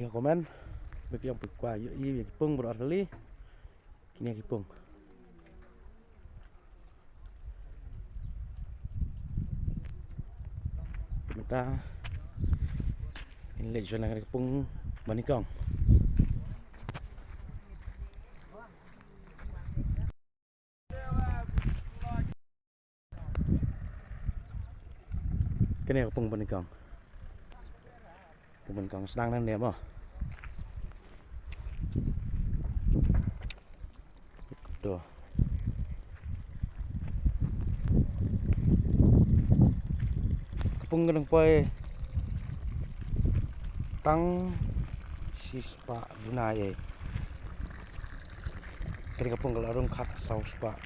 Ya komen bagi yang berkuah yuk i kipung berarti kini kipung kita ini lagi zona kipung banikong kini kipung banikong sedang nang niệm tuh kepung gedeng poe tang sispa bunai dari kepung gelarung kat saus pak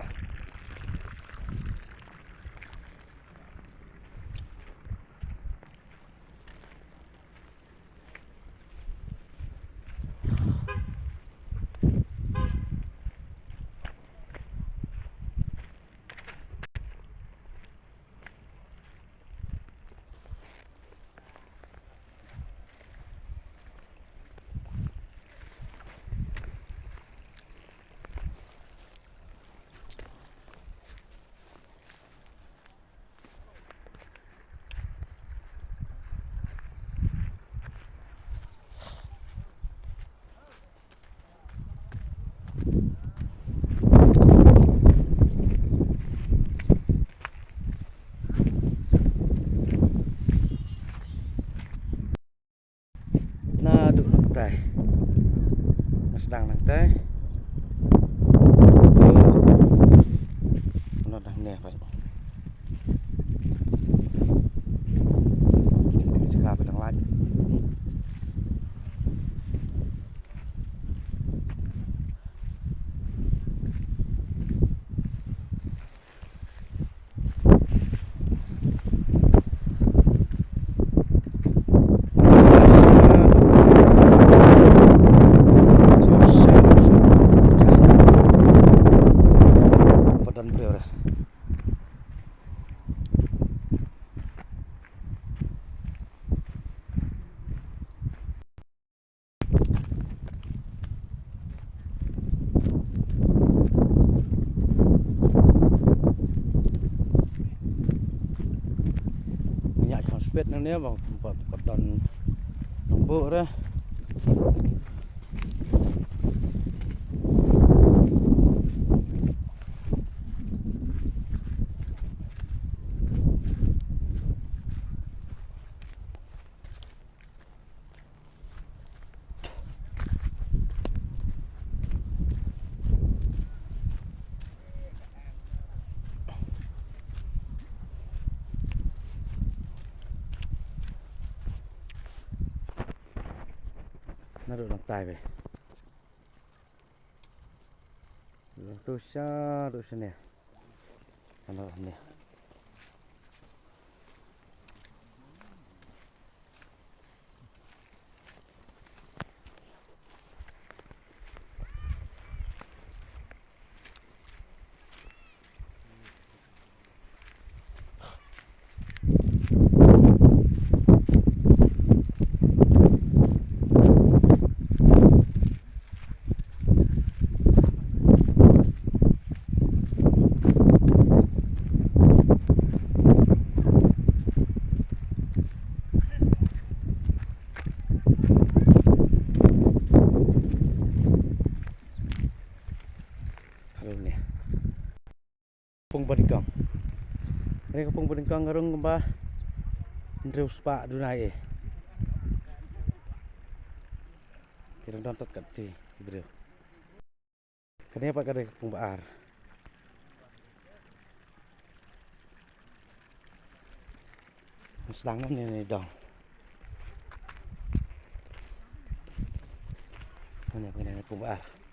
teh sedang nang teh nó đang nè vậy jaka pedang lagi biết nó nếu vào cột đòn đồng bộ đó nó được làm tài về tôi xa nè nó làm nè kepung banikong ini kepung banikong ngarung kembah ndrew spa dunai kirang dontot kat ti ndrew kene apa kade kepung baar sedang ni dong ini kepung baar